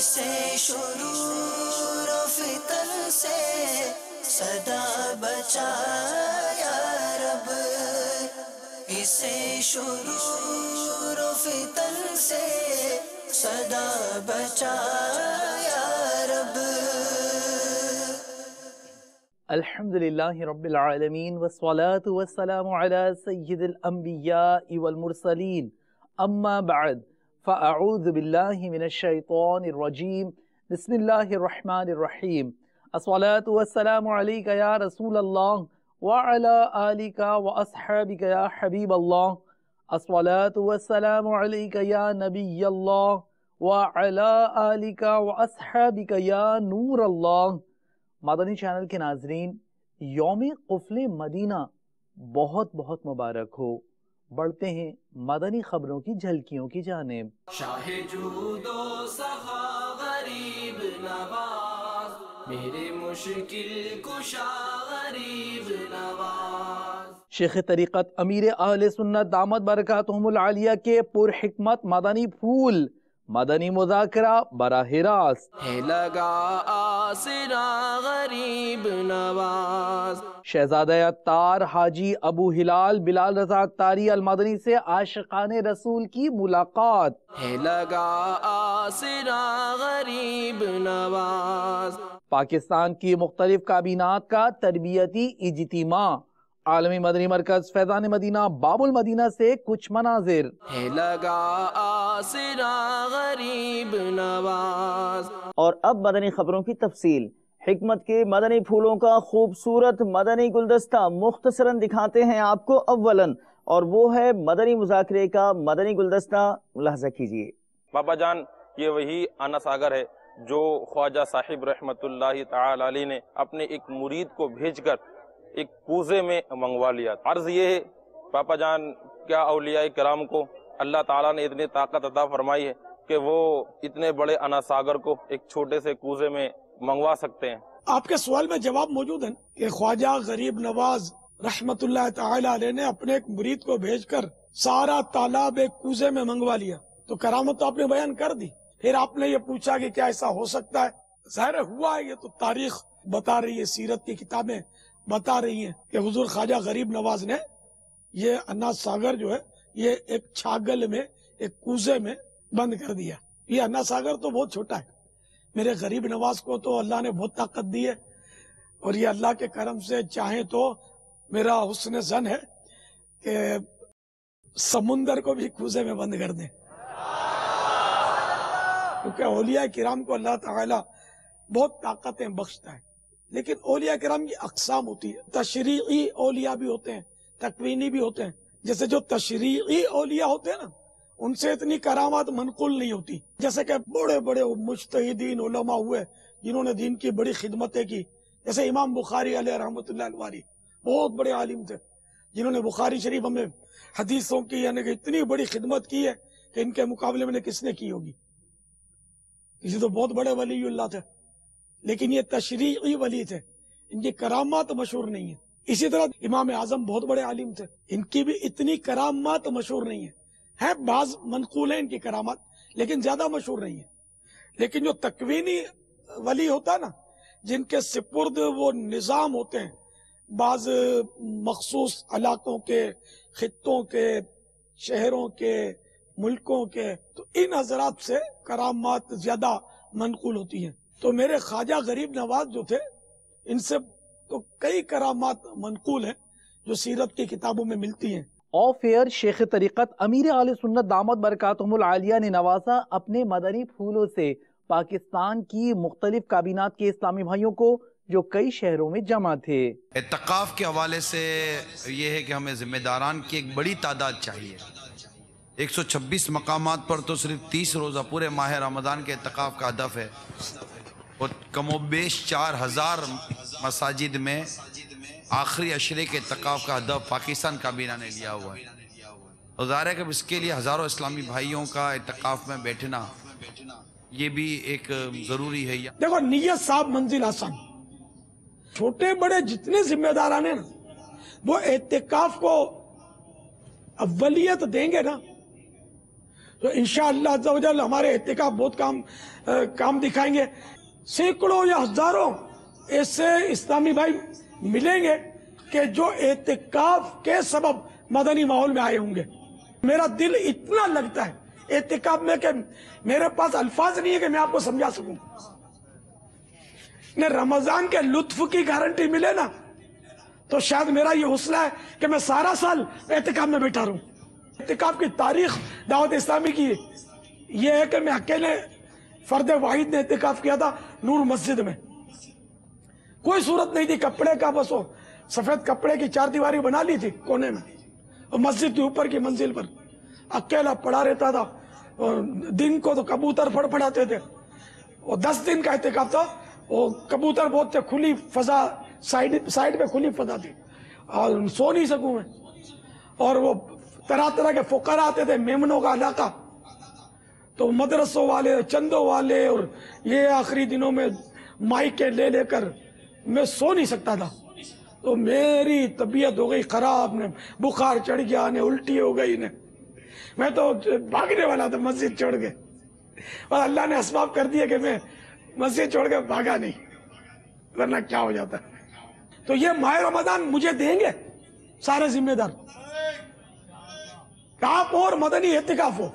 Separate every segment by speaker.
Speaker 1: اسے شرور و فتن سے صدا بچا یا رب، اسے شرور و فتن سے صدا بچا یا رب۔
Speaker 2: الحمدللہ رب العالمین والصلاة والسلام علی سید الانبیاء والمرسلین، اما بعد فاعوذ باللہ من الشیطان الرجیم، بسم اللہ الرحمن الرحیم۔ الصلاة والسلام علیک یا رسول اللہ وعلی آلک واصحابک یا حبیب اللہ، الصلاة والسلام علیک یا نبی اللہ وعلی آلک واصحابک یا نور اللہ۔ مدنی چینل کے ناظرین، یوم قفل مدینہ بہت بہت مبارک ہو۔ بڑھتے ہیں مدنی خبروں کی جھلکیوں کی جانب۔
Speaker 1: شاہ جود و سخا غریب نواز، میرے مشکل کشا غریب نواز۔
Speaker 2: شیخ طریقت امیر اہل سنت دامت برکاتہم العالیہ کے پرحکمت مدنی پھول، مدنی مذاکرہ براہ راست۔
Speaker 1: ہے لگا آسرا غریب نواز،
Speaker 2: شہزادہ عطار حاجی ابو ہلال بلال رضا عطاری المدنی سے عاشقان رسول کی ملاقات۔
Speaker 1: ہے لگا آسرا غریب نواز،
Speaker 2: پاکستان کی مختلف کابینات کا تربیتی اجتماع۔ عالمی مدنی مرکز فیضان مدینہ باب المدینہ سے کچھ مناظر۔
Speaker 1: ہے لگا آسرا غریب نواز۔
Speaker 3: اور اب مدنی خبروں کی تفصیل۔ حکمت کے مدنی پھولوں کا خوبصورت مدنی گلدستہ مختصراً دکھاتے ہیں آپ کو اولاً، اور وہ ہے مدنی مذاکرے کا مدنی گلدستہ۔ ملاحظہ کیجئے
Speaker 4: بابا جان، یہ وہی آنا ساگر ہے جو خواجہ صاحب رحمت اللہ تعالی علیہ نے اپنے ایک مرید کو بھیج کر ایک کوزے میں منگوا لیا۔ عرض یہ ہے پاپا جان، کیا اولیاء کرام کو اللہ تعالیٰ نے اتنی طاقت عطا فرمائی ہے کہ وہ اتنے بڑے انا ساگر کو ایک چھوٹے سے کوزے میں منگوا سکتے ہیں؟
Speaker 5: آپ کے سوال میں جواب موجود ہے کہ خواجہ غریب نواز رحمت اللہ تعالی علیہ نے اپنے ایک مرید کو بھیج کر سارا تالاب ایک کوزے میں منگوا لیا، تو کرامت تو آپ نے بیان کر دی۔ پھر آپ نے یہ پوچھا کہ کیا ایسا ہو سکتا ہے؟ ظاہر ہوا ہے، یہ تو تاریخ بتا رہی ہے، سیرت کی کتابیں بتا رہی ہیں کہ حضور خواجہ غریب نواز نے یہ انا ساگر جو ہے یہ ایک چھاگل میں ایک کوزے میں بند کر دیا۔ یہ انا ساگر تو بہت چھوٹا ہے، میرے غریب نواز کو تو اللہ نے بہت طاقت دی ہے، اور یہ اللہ کے کرم سے چاہیں تو میرا حسن ظن ہے کہ سمندر کو بھی کوزے میں بند کر دیں، کیونکہ اولیاء کرام کو اللہ تعالی بہت طاقتیں بخشتا ہے۔ لیکن اولیاء کرام کی اقسام ہوتی ہے، تشریعی اولیاء بھی ہوتے ہیں، تکوینی بھی ہوتے ہیں۔ جیسے جو تشریعی اولیاء ہوتے ہیں نا، ان سے اتنی کرامات منقول نہیں ہوتی، جیسے کہ بڑے بڑے مجتہدین علماء ہوئے جنہوں نے دین کی بڑی خدمتیں کی، جیسے امام بخاری علیہ رحمۃ اللہ الواری، بہت بڑے عالم تھے جنہوں نے بخاری شریف ہمیں حدیثوں کی یعنی کہ اتنی بڑی خدمت کی ہے کہ ان کے مقابلے میں کس نے کی ہوگی؟ کسی تو بہت بڑے ولی اللہ تھے، لیکن یہ تشریعی ولی تھے، ان کی کرامات مشہور نہیں ہیں۔ اسی طرح امام اعظم بہت بڑے عالم تھے، ان کی بھی اتنی کرامات مشہور نہیں ہیں، بعض منقول ہیں ان کی کرامات لیکن زیادہ مشہور نہیں ہیں۔ لیکن جو تکوینی ولی ہوتا ہے نا، جن کے سپرد وہ نظام ہوتے ہیں، بعض مخصوص علاقوں کے، خطوں کے، شہروں کے، ملکوں کے، تو ان حضرات سے کرامات زیادہ منقول ہوتی ہیں۔ تو میرے خواجہ غریب نواز جو تھے، ان سے تو کئی کرامات منقول ہیں جو سیرت کی کتابوں میں ملتی ہیں۔
Speaker 2: آف ایئر شیخ طریقت امیر اہل سنت دامت برکاتہم العالیہ نے نوازا اپنے مدنی پھولوں سے پاکستان کی مختلف کابینات کے اسلامی بھائیوں کو جو کئی شہروں میں جمع تھے۔
Speaker 6: اعتکاف کے حوالے سے یہ ہے کہ ہمیں ذمہ داران کی ایک بڑی تعداد چاہیے۔ 126 مقامات پر تو صرف 30 روزہ پورے ماہ رمضان کے اعتکاف کا ہدف ہے، اور کم و بیش 4000 مساجد میں آخری عشرے کے اعتکاف کا ہدف پاکستان کابینہ نے لیا ہوا ہے۔ اور ظاہر ہے کہ اس کے لیے ہزاروں اسلامی بھائیوں کا اعتکاف میں بیٹھنا یہ بھی ایک ضروری ہے۔
Speaker 5: دیکھو، نیت صاحب منزل آسان، چھوٹے بڑے جتنے ذمہ داران ہیں نا، وہ اعتکاف کو اولیت دیں گے نا، تو انشاءاللہ عز و جل ہمارے اعتکاف بہت کام دکھائیں گے. سینکڑوں یا ہزاروں ایسے اسلامی بھائی ملیں گے کہ جو اعتکاف کے سبب مدنی ماحول میں آئے ہوں گے. میرا دل اتنا لگتا ہے اعتکاف میں کہ میرے پاس الفاظ نہیں ہے کہ میں آپ کو سمجھا سکوں. رمضان کے لطف کی گارنٹی ملے نا تو شاید میرا یہ حوصلہ ہے کہ میں سارا سال اعتکاف میں بیٹھا رہوں. اعتکاف کی تاریخ دعوت اسلامی کی یہ ہے کہ میں اکیلے فرد واحد نے اعتکاف کیا تھا نور مسجد میں. کوئی صورت نہیں تھی کپڑے کا، بس وہ سفید کپڑے کی 4 دیواری بنا لی تھی کونے میں، اور مسجد کے اوپر کی منزل پر اکیلا پڑا رہتا تھا. دن کو تو کبوتر پڑاتے تھے، اور 10 دن کا اعتکاف تھا. وہ کبوتر بہت تھے، کھلی فضا، سائڈ پہ کھلی فضا تھی اور سو نہیں سکوں میں. اور وہ طرح طرح کے فقراء آتے تھے، میمنوں کا علاقہ، تو مدرسوں والے، چندوں والے، اور یہ آخری دنوں میں مائکیں لے کر میں سو نہیں سکتا تھا. تو میری طبیعت ہو گئی خراب، نے بخار چڑھ گیا، نے الٹی ہو گئی، نے میں تو بھاگنے والا تھا مسجد چھوڑ کے، اور اللہ نے اسباب کر دیا کہ میں مسجد چھوڑ کے بھاگا نہیں، ورنہ کیا ہو جاتا. تو یہ ماہ رمضان مجھے دیں گے سارے ذمہ دار، آپ اور مدنی اعتکاف ہو.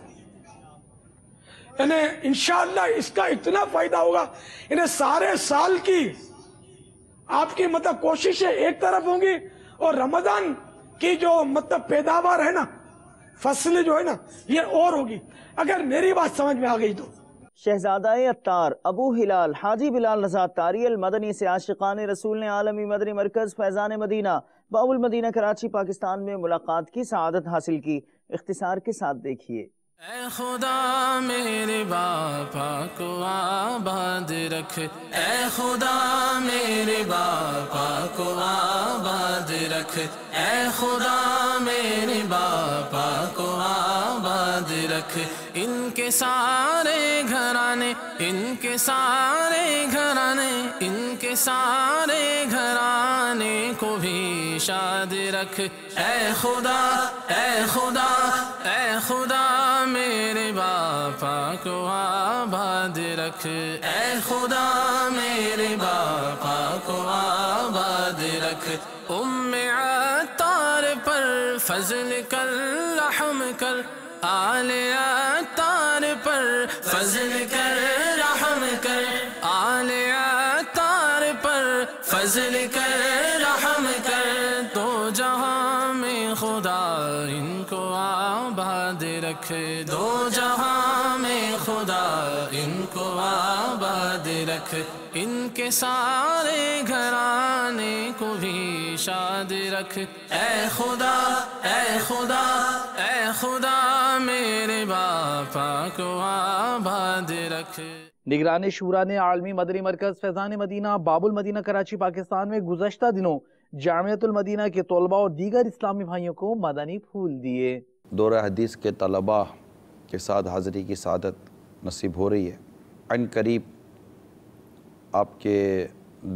Speaker 5: یعنی انشاءاللہ اس کا اتنا فائدہ ہوگا، انہیں سارے سال کی آپ کی مطلب کوششیں ایک طرف ہوں گی، اور رمضان کی جو مطلب پیداوار ہے نا، فصل جو ہے نا، یہ اور ہوگی اگر میری بات سمجھ میں آ گئی تو.
Speaker 3: شہزادہ اتار ابو ہلال حاجی بلال رضا طاری المدنی سے عاشقان رسول نے عالمی مدنی مرکز فیضان مدینہ باب المدینہ کراچی پاکستان میں ملاقات کی سعادت حاصل کی. اختصار کے ساتھ دیکھیے.
Speaker 1: اے خدا میرے باپا کو آباد رکھ، اے خدا میرے باپا کو آباد رکھ، اے خدا میرے باپا کو آباد رکھ. ان کے سارے گھرانے، ان کے سارے گھرانے، ان کے سارے گھرانے کو بھی شاد رکھ. اے خدا، اے خدا، اے خدا میرے باپا کو آباد رکھ، اے خدا میرے باپا کو آباد رکھ. عطار پر فضل کر، رحم کر، آل عطار پر فضل کر، رحم کر، آل عطار پر فضل کر، رحم کر. تو جہاں میں خدا ان کو آباد رکھ، دو جہاں میں خدا ان کو آباد رکھ. ان کے سارے گھرانے کو بھی شاد رکھ. اے خدا، اے خدا، اے خدا میرے باپا کو آباد رکھ.
Speaker 2: نگران شورا نے عالمی مدنی مرکز فیضان مدینہ باب المدینہ کراچی پاکستان میں گزشتہ دنوں جامعۃ المدینہ کے طلباء اور دیگر اسلامی بھائیوں کو مدنی پھول دیے.
Speaker 6: دورہ حدیث کے طلباء کے ساتھ حاضری کی سعادت نصیب ہو رہی ہے. عن قریب آپ کے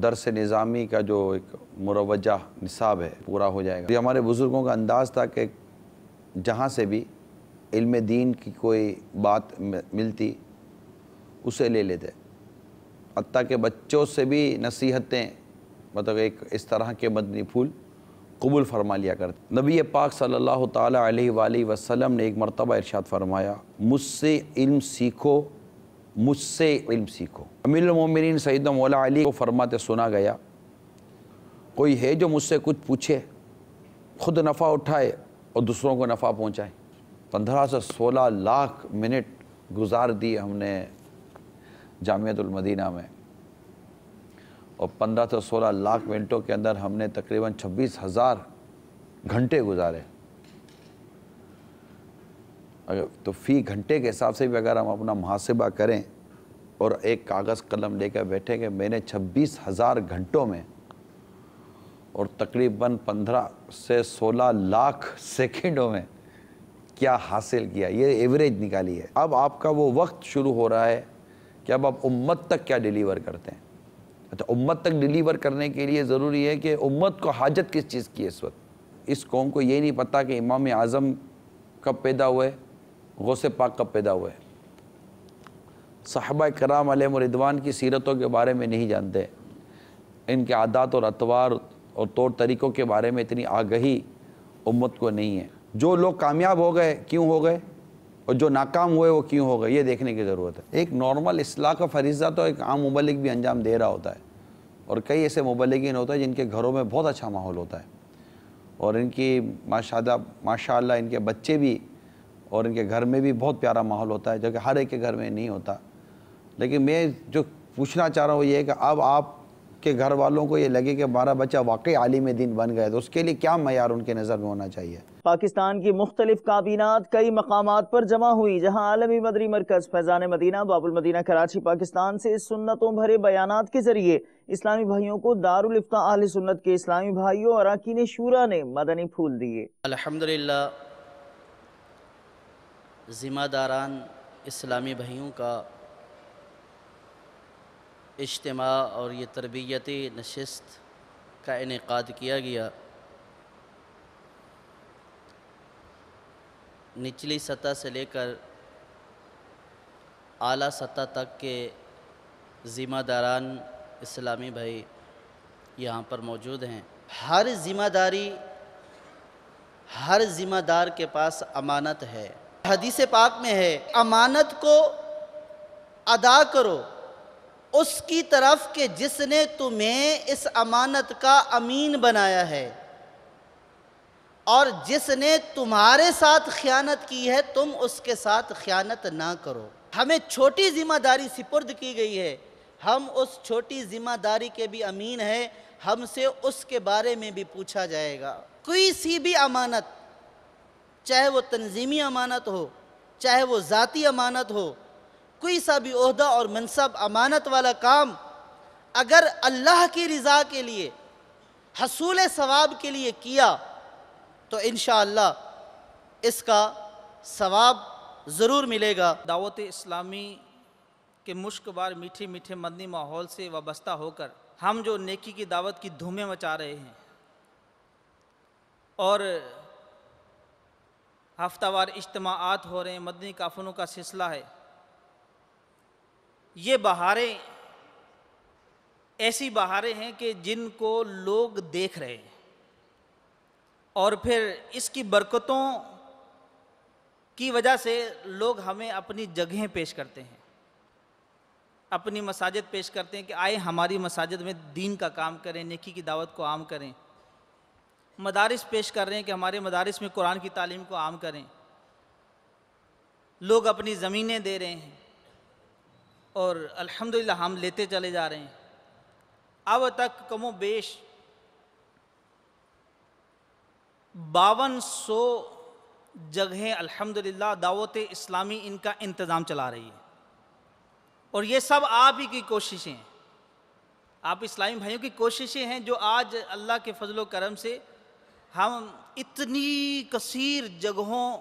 Speaker 6: درس نظامی کا جو ایک مروجہ نصاب ہے پورا ہو جائے گا. یہ ہمارے بزرگوں کا انداز تھا کہ جہاں سے بھی علم دین کی کوئی بات ملتی اسے لے لیتے، حتیٰ کہ بچوں سے بھی نصیحتیں، مطلب ایک اس طرح کے مدنی پھول قبول فرما لیا کرتے. نبی پاک صلی اللہ تعالیٰ علیہ وآلہ وسلم نے ایک مرتبہ ارشاد فرمایا، مجھ سے علم سیکھو، مجھ سے علم سیکھو. امیر المومنین سیدنا مولا علی کو فرماتے سنا گیا، کوئی ہے جو مجھ سے کچھ پوچھے، خود نفع اٹھائے اور دوسروں کو نفع پہنچائے. 15 سے 16 لاکھ منٹ گزار دی ہم نے جامعۃ المدینہ میں، اور 15 سے 16 لاکھ منٹوں کے اندر ہم نے تقریباً 26,000 گھنٹے گزارے. تو فی گھنٹے کے حساب سے بھی اگر ہم اپنا محاسبہ کریں اور ایک کاغذ قلم لے کر بیٹھیں کہ میں نے 26,000 گھنٹوں میں اور تقریباً 15 سے 16 لاکھ سیکنڈوں میں کیا حاصل کیا، یہ ایوریج نکالی ہے. اب آپ کا وہ وقت شروع ہو رہا ہے کہ اب آپ امت تک کیا ڈیلیور کرتے ہیں. اچھا، امت تک ڈیلیور کرنے کے لیے ضروری ہے کہ امت کو حاجت کس چیز کی ہے. اس وقت اس قوم کو یہ نہیں پتہ کہ امام اعظم کب پیدا ہوئے، غوث پاک کب پیدا ہوئے؟ صحابہ کرام علیہم رضوان کی سیرتوں کے بارے میں نہیں جانتے، ان کے عادات اور اطوار اور طور طریقوں کے بارے میں اتنی آگہی امت کو نہیں ہے۔ جو لوگ کامیاب ہو گئے کیوں ہو گئے اور جو ناکام ہوئے وہ کیوں ہو گئے، یہ دیکھنے کی ضرورت ہے۔ ایک نارمل اصلاح کا فریضہ تو ایک عام مبلغ بھی انجام دے رہا ہوتا ہے، اور کئی ایسے مبلغین ہوتے ہیں جن کے گھروں میں بہت اچھا ماحول ہوتا ہے، اور ان کی ماشاءاللہ ان کے بچے بھی اور ان کے گھر میں بھی بہت پیارا ماحول ہوتا ہے، جو کہ ہر ایک کے گھر میں نہیں ہوتا۔ لیکن میں جو پوچھنا چاہ رہا ہوں یہ ہے کہ اب آپ کے گھر والوں کو یہ لگے کہ ہمارا بچہ واقعی عالم دین بن گئے تو اس کے لیے کیا معیار ان کے نظر میں ہونا چاہیے؟
Speaker 3: پاکستان کی مختلف کابینات کئی مقامات پر جمع ہوئی، جہاں عالمی مدنی مرکز فیضان مدینہ باب المدینہ کراچی پاکستان سے سنتوں بھرے بیانات کے ذریعے اسلامی بھائیوں کو دارالفتاء اہل سنت کے اسلامی بھائیوں اور اراکین شورا نے مدنی پھول دیے۔
Speaker 7: الحمدللہ ذمہ داران اسلامی بھائیوں کا اجتماع اور یہ تربیتی نشست کا انعقاد کیا گیا۔ نچلی سطح سے لے کر اعلیٰ سطح تک کے ذمہ داران اسلامی بھائی یہاں پر موجود ہیں۔ ہر ذمہ دار کے پاس امانت ہے۔ حدیث پاک میں ہے امانت کو ادا کرو اس کی طرف کہ جس نے تمہیں اس امانت کا امین بنایا ہے، اور جس نے تمہارے ساتھ خیانت کی ہے تم اس کے ساتھ خیانت نہ کرو۔ ہمیں چھوٹی ذمہ داری سپرد کی گئی ہے، ہم اس چھوٹی ذمہ داری کے بھی امین ہیں، ہم سے اس کے بارے میں بھی پوچھا جائے گا۔ کوئی سی بھی امانت، چاہے وہ تنظیمی امانت ہو، چاہے وہ ذاتی امانت ہو، کوئی سا بھی عہدہ اور منصب امانت والا کام اگر اللہ کی رضا کے لیے حصول ثواب کے لیے کیا تو انشاءاللہ اس کا ثواب ضرور ملے گا۔
Speaker 8: دعوت اسلامی کے مشک بار میٹھے میٹھے مدنی ماحول سے وابستہ ہو کر ہم جو نیکی کی دعوت کی دھومیں مچا رہے ہیں اور ہفتہ وار اجتماعات ہو رہے ہیں، مدنی کافلوں کا سلسلہ ہے، یہ بہاریں ایسی بہاریں ہیں کہ جن کو لوگ دیکھ رہے ہیں، اور پھر اس کی برکتوں کی وجہ سے لوگ ہمیں اپنی جگہیں پیش کرتے ہیں، اپنی مساجد پیش کرتے ہیں کہ آئے ہماری مساجد میں دین کا کام کریں، نیکی کی دعوت کو عام کریں۔ مدارس پیش کر رہے ہیں کہ ہمارے مدارس میں قرآن کی تعلیم کو عام کریں۔ لوگ اپنی زمینیں دے رہے ہیں اور الحمدللہ ہم لیتے چلے جا رہے ہیں۔ اب تک کم و بیش 5200 جگہیں الحمدللہ دعوت اسلامی ان کا انتظام چلا رہی ہے، اور یہ سب آپ ہی کی کوششیں ہیں، آپ اسلامی بھائیوں کی کوششیں ہیں جو آج اللہ کے فضل و کرم سے ہم اتنی کثیر جگہوں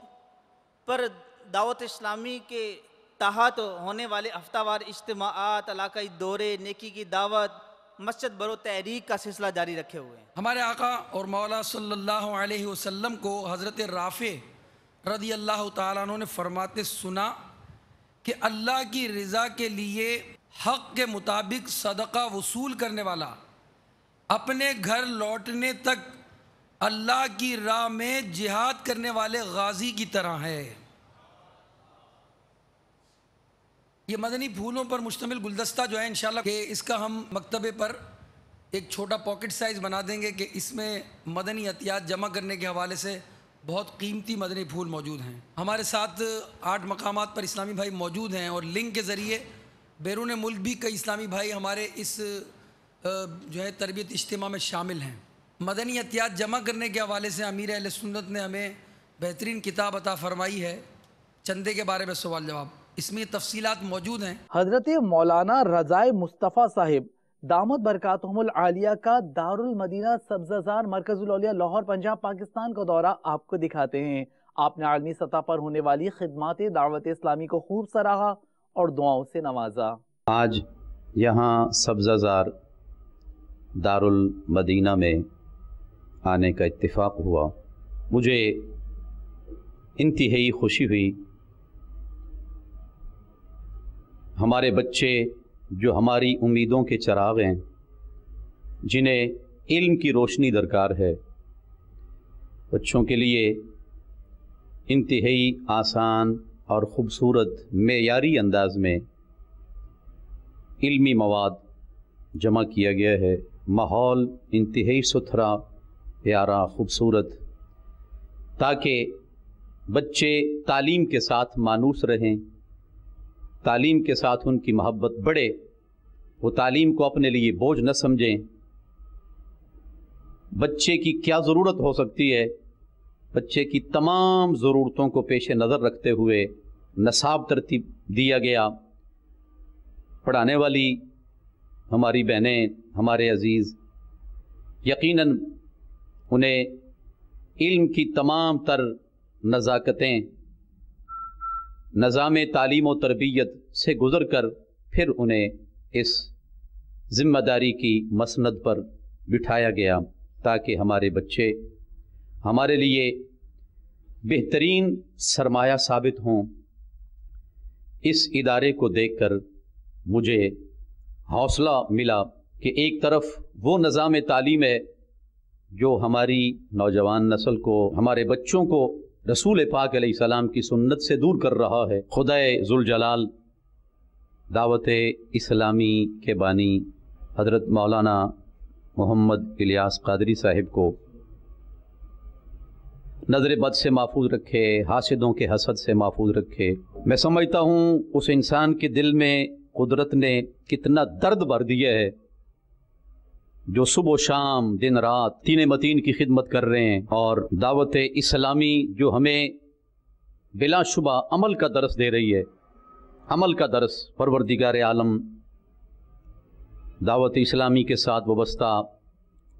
Speaker 8: پر دعوت اسلامی کے تحت ہونے والے ہفتہ وار اجتماعات، علاقائی دورے، نیکی کی دعوت، مسجد برو تحریک کا سلسلہ جاری رکھے ہوئے ہیں۔
Speaker 9: ہمارے آقا اور مولا صلی اللہ علیہ وسلم کو حضرت رافع رضی اللہ تعالیٰ عنہ نے فرماتے سنا کہ اللہ کی رضا کے لیے حق کے مطابق صدقہ وصول کرنے والا اپنے گھر لوٹنے تک اللہ کی راہ میں جہاد کرنے والے غازی کی طرح ہے۔ یہ مدنی پھولوں پر مشتمل گلدستہ جو ہے انشاءاللہ کہ اس کا ہم مکتبے پر ایک چھوٹا پاکٹ سائز بنا دیں گے کہ اس میں مدنی عطیات جمع کرنے کے حوالے سے بہت قیمتی مدنی پھول موجود ہیں۔ ہمارے ساتھ 8 مقامات پر اسلامی بھائی موجود ہیں، اور لنک کے ذریعے بیرون ملک بھی کئی اسلامی بھائی ہمارے اس جو ہے تربیت اجتماع میں شامل ہیں۔ مدنی عطیات جمع کرنے کے حوالے سے امیر اہل سنت نے ہمیں بہترین کتاب عطا فرمائی ہے، چندے کے بارے میں سوال جواب، اس میں تفصیلات موجود ہیں۔
Speaker 2: حضرت مولانا رضائے مصطفیٰ صاحب دامت برکاتہم العالیہ کا دارالمدینہ سبزہ زار مرکز الاولیاء لاہور پنجاب پاکستان کا دورہ آپ کو دکھاتے ہیں۔ آپ نے عالمی سطح پر ہونے والی خدمات دعوت اسلامی کو خوب سراہا اور دعاؤں سے نوازا۔
Speaker 10: آج یہاں سبزہ زار دارالمدینہ میں آنے کا اتفاق ہوا، مجھے انتہائی خوشی ہوئی ہمارے بچے جو ہماری امیدوں کے چراغ ہیں، جنہیں علم کی روشنی درکار ہے، بچوں کے لیے انتہائی آسان اور خوبصورت معیاری انداز میں علمی مواد جمع کیا گیا ہے، ماحول انتہائی ستھرا، پیارا، خوبصورت، تاکہ بچے تعلیم کے ساتھ مانوس رہیں، تعلیم کے ساتھ ان کی محبت بڑھے، وہ تعلیم کو اپنے لیے بوجھ نہ سمجھیں۔ بچے کی کیا ضرورت ہو سکتی ہے، بچے کی تمام ضرورتوں کو پیش نظر رکھتے ہوئے نصاب ترتیب دیا گیا۔ پڑھانے والی ہماری بہنیں، ہمارے عزیز، یقیناً انہیں علم کی تمام تر نزاکتیں نظام تعلیم و تربیت سے گزر کر پھر انہیں اس ذمہ داری کی مسند پر بٹھایا گیا تاکہ ہمارے بچے ہمارے لیے بہترین سرمایہ ثابت ہوں۔ اس ادارے کو دیکھ کر مجھے حوصلہ ملا کہ ایک طرف وہ نظام تعلیم ہے جو ہماری نوجوان نسل کو، ہمارے بچوں کو رسول پاک علیہ السلام کی سنت سے دور کر رہا ہے۔ خدائے ذوالجلال دعوت اسلامی کے بانی حضرت مولانا محمد الیاس قادری صاحب کو نظر بد سے محفوظ رکھے، حاسدوں کے حسد سے محفوظ رکھے۔ میں سمجھتا ہوں اس انسان کے دل میں قدرت نے کتنا درد بھر دیا ہے جو صبح و شام دن رات تین متین کی خدمت کر رہے ہیں، اور دعوت اسلامی جو ہمیں بلا شبہ عمل کا درس دے رہی ہے، عمل کا درس۔ پروردگار عالم دعوت اسلامی کے ساتھ وابستہ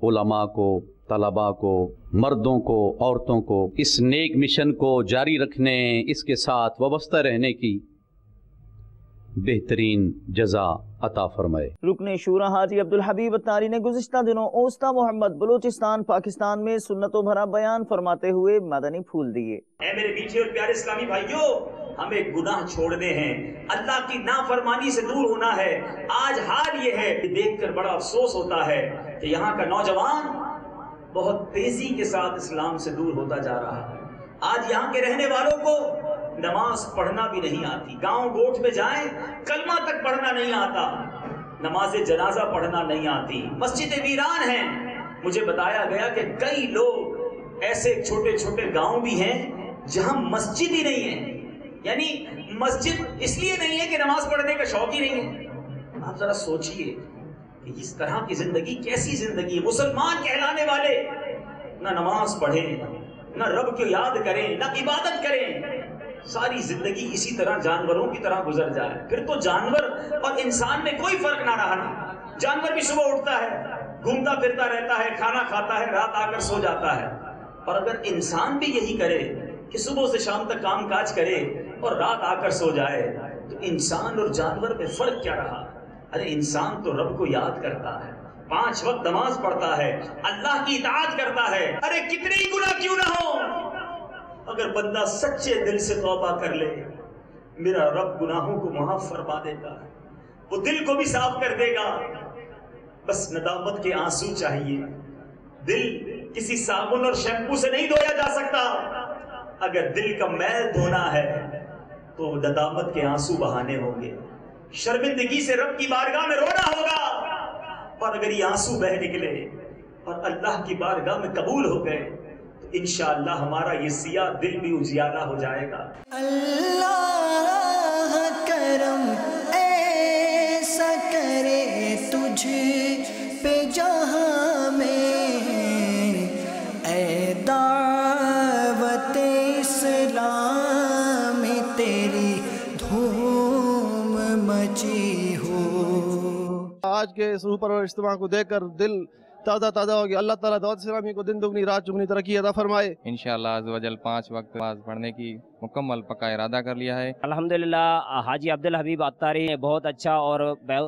Speaker 10: علماء کو، طلباء کو، مردوں کو، عورتوں کو اس نیک مشن کو جاری رکھنے، اس کے ساتھ وابستہ رہنے کی بہترین جزا عطا فرمائے۔
Speaker 3: رکن شورا حاجی عبدالحبیب اتاری نے گزشتہ دنوں اوستا محمد بلوچستان پاکستان میں سنتوں بھرا بیان فرماتے ہوئے مدنی پھول دیے۔
Speaker 11: اے میرے میٹھے اور پیارے اسلامی بھائیوں، ہمیں گناہ چھوڑنے ہیں، اللہ کی نافرمانی سے دور ہونا ہے۔ آج حال یہ ہے کہ دیکھ کر بڑا افسوس ہوتا ہے کہ یہاں کا نوجوان بہت تیزی کے ساتھ اسلام سے دور ہوتا جا رہا ہے۔ آج یہاں کے رہنے والوں کو نماز پڑھنا بھی نہیں آتی، گاؤں گوٹھ میں جائیں کلمہ تک پڑھنا نہیں آتا، نماز جنازہ پڑھنا نہیں آتی، مسجدیں ویران ہیں۔ مجھے بتایا گیا کہ کئی لوگ ایسے چھوٹے چھوٹے گاؤں بھی ہیں جہاں مسجد ہی نہیں ہے، یعنی مسجد اس لیے نہیں ہے کہ نماز پڑھنے کا شوق ہی نہیں ہے۔ آپ ذرا سوچئے کہ اس طرح کی زندگی کیسی زندگی ہے؟ مسلمان کہلانے والے نہ نماز پڑھیں، نہ رب کو یاد کریں، نہ عبادت کریں، ساری زندگی اسی طرح جانوروں کی طرح گزر جائے، پھر تو جانور اور انسان میں کوئی فرق نہ رہا۔ جانور بھی صبح اٹھتا ہے، گھومتا پھرتا رہتا ہے، کھانا کھاتا ہے، رات آ کر سو جاتا ہے، اور اگر انسان بھی یہی کرے کہ صبح سے شام تک کام کاج کرے اور رات آ کر سو جائے، تو انسان اور جانور میں فرق کیا رہا؟ ارے انسان تو رب کو یاد کرتا ہے، 5 وقت نماز پڑھتا ہے، اللہ کی اطاعت کرتا ہے۔ ارے کتنے ہی گناہ کیوں نہ ہو، اگر بندہ سچے دل سے توبہ کر لے، میرا رب گناہوں کو معاف فرما دیتا ہے، وہ دل کو بھی صاف کر دے گا۔ بس ندامت کے آنسو چاہیے، دل کسی صابن اور شیمپو سے نہیں دھویا جا سکتا۔ اگر دل کا میل دھونا ہے تو ندامت کے آنسو بہانے ہوں گے، شرمندگی سے رب کی بارگاہ میں رونا ہوگا، اور اگر یہ آنسو بہ نکلے اور اللہ کی بارگاہ میں قبول ہو گئے تو انشاءاللہ ہمارا یہ سیاہ دل بھی اجیالہ ہو جائے گا۔
Speaker 12: اللہ کرم ایسا کرے تجھ پہ جہاں میں، اے دعوت اسلام تیری دھوم مچی ہو۔
Speaker 13: آج کے اس روح پرور اجتماع کو دیکھ کر دل تازہ تازہ ہو گیا۔ اللہ تعالیٰ دعوت اسلامی کو دن دگنی رات چگنی ترقی عطا فرمائے۔
Speaker 14: انشاءاللہ عز و جل 5 وقت نماز پڑھنے کی مکمل پکا ارادہ کر لیا ہے۔
Speaker 15: الحمدللہ حاجی عبدالحبیب اتاری نے بہت اچھا اور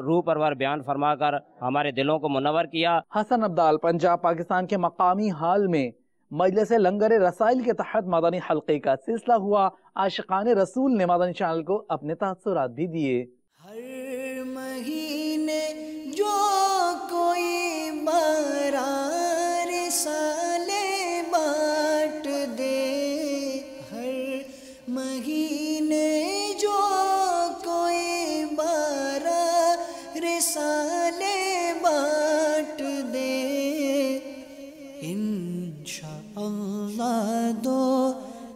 Speaker 15: روح پرور بیان فرما کر ہمارے دلوں کو منور کیا۔
Speaker 2: حسن عبدال پنجاب پاکستان کے مقامی ہال میں مجلس لنگر رسائل کے تحت مدنی حلقے کا سلسلہ ہوا۔ عاشقان رسول نے مدنی چینل کو اپنے تاثرات بھی دیے۔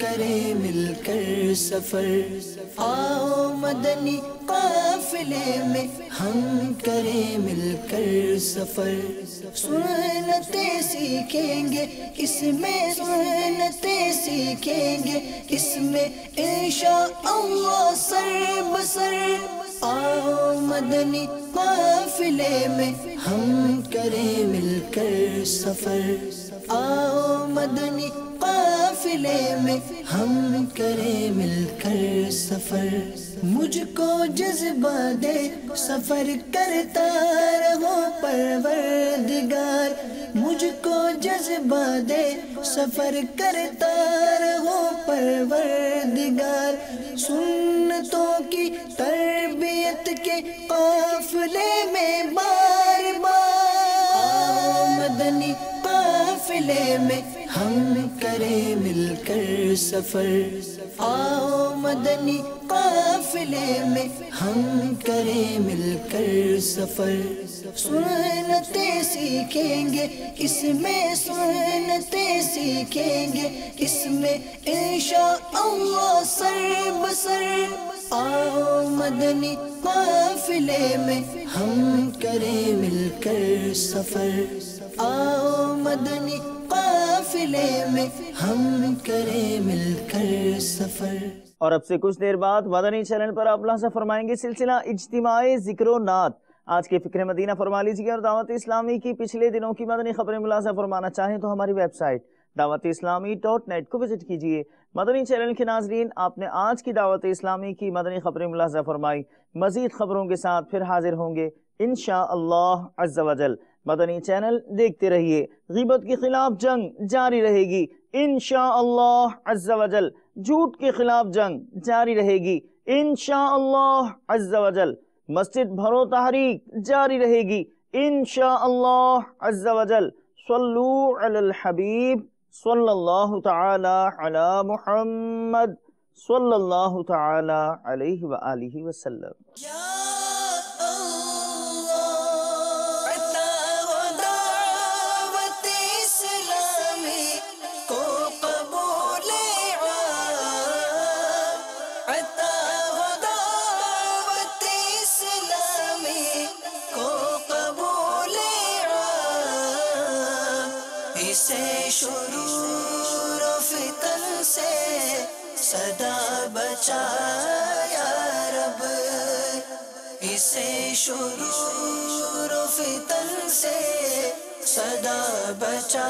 Speaker 16: کریں مل کر سفر، آؤ مدنی قافلے میں ہم کریں مل کر سفر، سنتیں سیکھیں گے اس میں، سنتیں سیکھیں گے اس میں انشاءاللہ سر بسر، آؤ مدنی قافلے میں ہم کریں مل کر سفر، آؤ مدنی قافلے میں ہم کریں مل کر سفر، مجھ کو جذبہ دے سفر کرتا رہو پروردگار، مجھ کو جذبہ دے سفر کرتا رہو پروردگار، سنتوں کی تربیت کے قافلے میں بار بار، مدنی قافلے میں ہم کریں مل کر سفر، آؤ مدنی قافلے میں ہم کریں مل کر سفر، سنتیں سیکھیں گے اس میں، سنتیں سیکھیں گے اس میں انشاءاللہ سر بسر، آؤ مدنی قافلے میں ہم کریں مل کر سفر، آؤ مدنی قافلے میں ہم کریں مل کر سفر۔
Speaker 3: اور اب سے کچھ دیر بعد مدنی چینل پر آپ ملاحظہ فرمائیں گے سلسلہ اجتماعی ذکر و نعت۔ آج کے فکر مدینہ فرما لیجیے، اور دعوت اسلامی کی پچھلے دنوں کی مدنی خبریں ملاحظہ فرمانا چاہیں تو ہماری ویب سائٹ dawat-islami.net کو وزٹ کیجیے۔ مدنی چینل کے ناظرین، آپ نے آج کی دعوت اسلامی کی مدنی خبریں ملاحظہ فرمائی، مزید خبروں کے ساتھ پھر حاضر ہوں گے انشاءاللہ عز و جل۔ مدنی چینل دیکھتے رہیے، غیبت کے خلاف جنگ جاری رہے گی انشاءاللہ عز و جل، جھوٹ کے خلاف جنگ جاری رہے گی انشاءاللہ عز و جل، مسجد بھرو تحریک جاری رہے گی انشاءاللہ عز و جل۔ صلو علی الحبیب صلی اللہ تعالی علی محمد صلی اللہ تعالی علیہ وآلہ وسلم۔
Speaker 16: شرور و فتن سے صدا بچا یا رب، اسے شرور و فتن سے صدا بچا